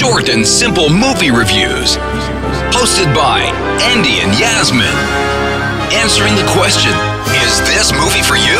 short and simple movie reviews. Hosted by Andy and Yasmin. Answering the question, is this movie for you?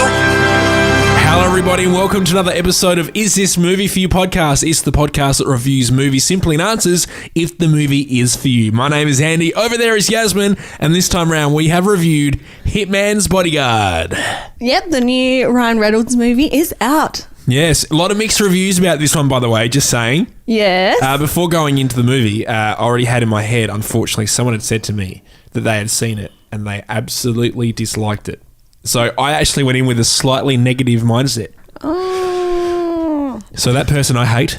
Hello everybody and welcome to another episode of Is This Movie For You podcast. It's the podcast that reviews movies simply and answers if the movie is for you. My name is Andy, over there is Yasmin, and this time around we have reviewed Hitman's Bodyguard. Yep, the new Ryan Reynolds movie is out. Yes, a lot of mixed reviews about this one, by the way, just saying. Yes. Before going into the movie, I already had in my head, unfortunately, someone had said to me that they had seen it and they absolutely disliked it. So I actually went in with a slightly negative mindset. Oh. So that person I hate.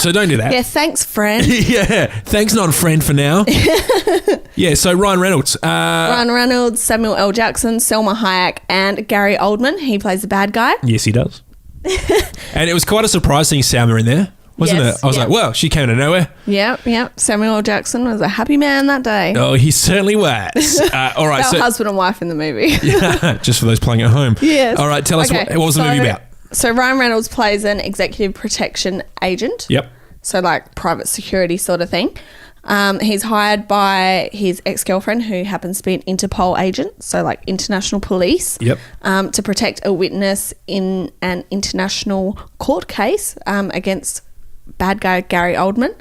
So don't do that. Yeah, thanks, friend. Yeah, thanks, non-friend for now. Yeah, so Ryan Reynolds. Ryan Reynolds, Samuel L. Jackson, Salma Hayek, and Gary Oldman. He plays the bad guy. Yes, he does. And it was quite a surprise seeing Salma in there, wasn't it? I was like, well, she came out of nowhere. Yep. Samuel L. Jackson was a happy man that day. Oh, he certainly was. All right, Our husband and wife in the movie. Yeah, just for those playing at home. Yes. All right, tell us what was the movie about? So Ryan Reynolds plays an executive protection agent. Yep. So like private security sort of thing. He's hired by his ex-girlfriend, who happens to be an Interpol agent, so like international police, Yep. To protect a witness in an international court case against bad guy Gary Oldman.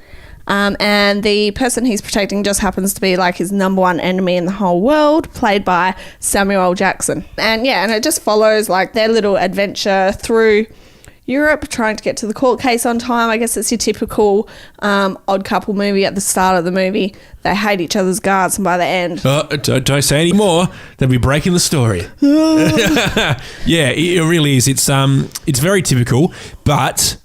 And the person he's protecting just happens to be like his number one enemy in the whole world, played by Samuel L. Jackson. And it just follows like their little adventure through Europe, trying to get to the court case on time. I guess it's your typical odd couple movie. At the start of the movie, they hate each other's guts, and by the end... Don't say any more. They'll be breaking the story. Yeah, it really is. It's very typical, but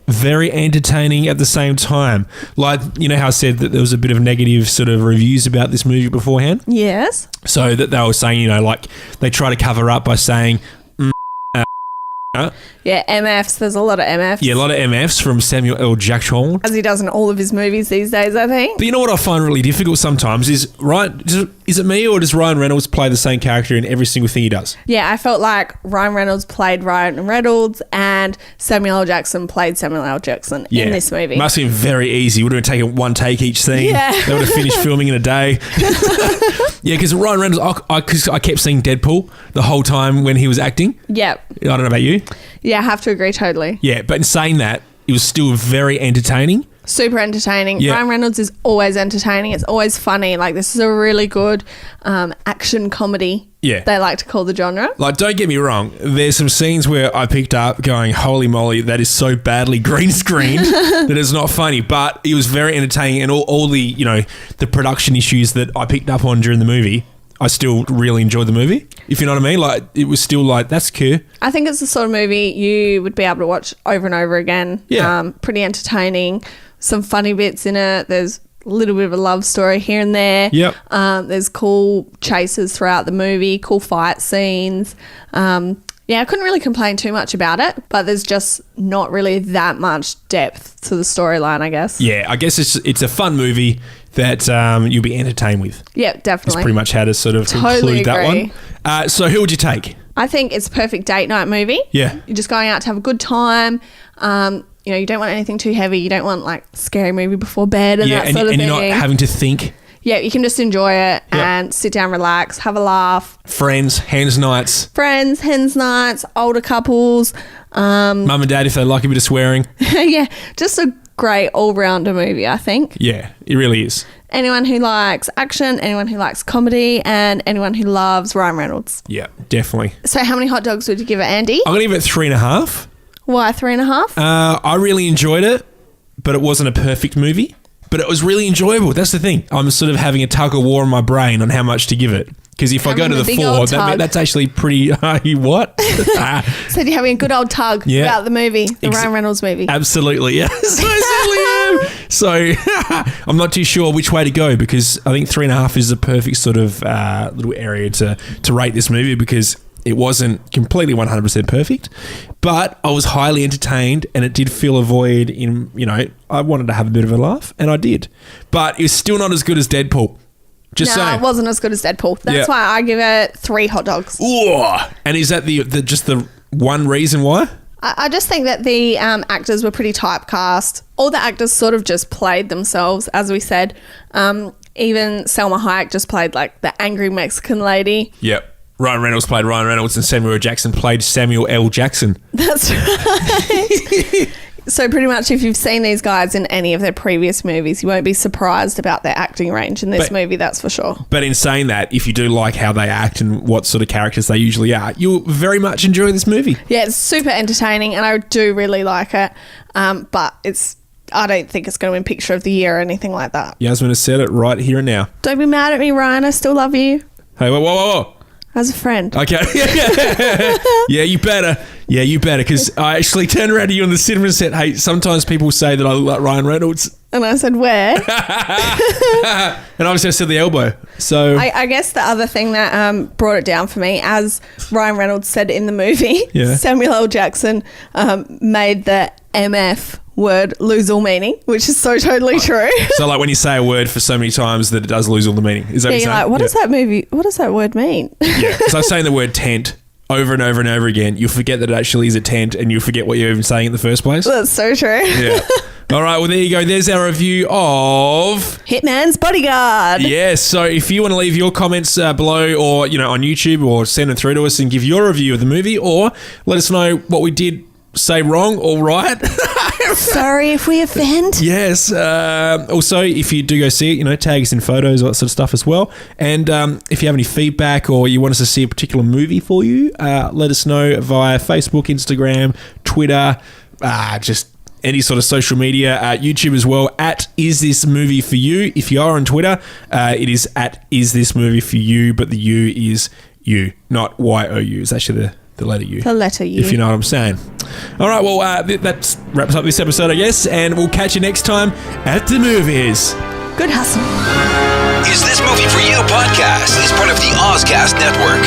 very entertaining at the same time. Like, you know how I said that there was a bit of negative sort of reviews about this movie beforehand? Yes. So that they were saying, like they try to cover up by saying... Yeah, MFs. There's a lot of MFs. Yeah, a lot of MFs from Samuel L. Jackson. As he does in all of his movies these days, I think. But you know what I find really difficult sometimes is it me or does Ryan Reynolds play the same character in every single thing he does? Yeah, I felt like Ryan Reynolds played Ryan Reynolds and Samuel L. Jackson played Samuel L. Jackson in this movie. Must have been very easy. Would have taken one take each scene. Yeah. They would have finished filming in a day. Yeah, because Ryan Reynolds, I kept seeing Deadpool the whole time when he was acting. Yep. I don't know about you. Yeah, I have to agree totally. Yeah, but in saying that, it was still very entertaining. Super entertaining. Yeah. Ryan Reynolds is always entertaining. It's always funny. Like, this is a really good action comedy. Yeah. They like to call the genre. Like, don't get me wrong. There's some scenes where I picked up going, holy moly, that is so badly green screened that it's not funny. But it was very entertaining, and all the, the production issues that I picked up on during the movie, I still really enjoyed the movie, if you know what I mean. Like, it was still like, that's cool. I think it's the sort of movie you would be able to watch over and over again. Yeah. Pretty entertaining. Some funny bits in it. There's a little bit of a love story here and there. Yep. There's cool chases throughout the movie, cool fight scenes. I couldn't really complain too much about it, but there's just not really that much depth to the storyline, I guess. Yeah, I guess it's a fun movie that you'll be entertained with. Yeah, definitely. That's pretty much how to sort of Totally conclude that agree. one. So who would you take? I think it's a perfect date night movie. Yeah. You're just going out to have a good time. You don't want anything too heavy. You don't want like scary movie before bed and that sort of thing. And you're not having to think. Yeah, you can just enjoy it and sit down, relax, have a laugh. Friends, hens nights. Friends, hens nights, older couples. Mum and dad if they like a bit of swearing. Yeah, just a great all-rounder movie, I think. Yeah, it really is. Anyone who likes action, anyone who likes comedy, and anyone who loves Ryan Reynolds. Yeah, definitely. So how many hot dogs would you give it, Andy? I'm going to give it 3.5. Why 3.5? I really enjoyed it, but it wasn't a perfect movie. But it was really enjoyable. That's the thing. I'm sort of having a tug of war in my brain on how much to give it. Because if I go to the 4, that's actually pretty... what? Said you're having a good old tug about the movie, the Ryan Reynolds movie. Absolutely, yes. I certainly am. So I'm not too sure which way to go, because I think 3.5 is the perfect sort of little area to rate this movie, because it wasn't completely 100% perfect, but I was highly entertained, and it did fill a void in, I wanted to have a bit of a laugh, and I did. But it was still not as good as Deadpool. Just saying. It wasn't as good as Deadpool. That's why I give it 3 hot dogs. Ooh. And is that the just the one reason why? I just think that the actors were pretty typecast. All the actors sort of just played themselves, as we said. Even Salma Hayek just played like the angry Mexican lady. Yep. Ryan Reynolds played Ryan Reynolds and Samuel L. Jackson played Samuel L. Jackson. That's right. So pretty much if you've seen these guys in any of their previous movies, you won't be surprised about their acting range in this movie, that's for sure. But in saying that, if you do like how they act and what sort of characters they usually are, you'll very much enjoy this movie. Yeah, it's super entertaining and I do really like it. But I don't think it's going to win Picture of the Year or anything like that. Yasmin has said it right here and now. Don't be mad at me, Ryan. I still love you. Hey, whoa. As a friend. Okay. Yeah, you better. Yeah, you better. Because I actually turned around to you in the cinema and said, hey, sometimes people say that I look like Ryan Reynolds. And I said, where? And obviously I said the elbow. So I guess the other thing that brought it down for me, as Ryan Reynolds said in the movie, Samuel L. Jackson made the MF word lose all meaning, which is so totally true. So like when you say a word for so many times that it does lose all the meaning. Is that what you're saying? Like, what does that word mean? Yeah. So saying the word tent over and over and over again, you'll forget that it actually is a tent and you'll forget what you're even saying in the first place. That's so true. Yeah. All right, well, there you go. There's our review of Hitman's Bodyguard. Yes, so if you want to leave your comments below or, on YouTube or send them through to us and give your review of the movie or let us know what we did say wrong or right. Sorry if we offend. Yes. Also, if you do go see it, tag us in photos, all that sort of stuff as well. And if you have any feedback or you want us to see a particular movie for you, let us know via Facebook, Instagram, Twitter, just any sort of social media, YouTube as well, at isthismovieforyou. If you are on Twitter, it is at isthismovieforyou, but the U is you, not Y-O-U. It's actually the letter U. The letter U. If you know what I'm saying. All right, well, that wraps up this episode, I guess, and we'll catch you next time at the movies. Good hustle. Is This Movie For You podcast is part of the Ozcast Network.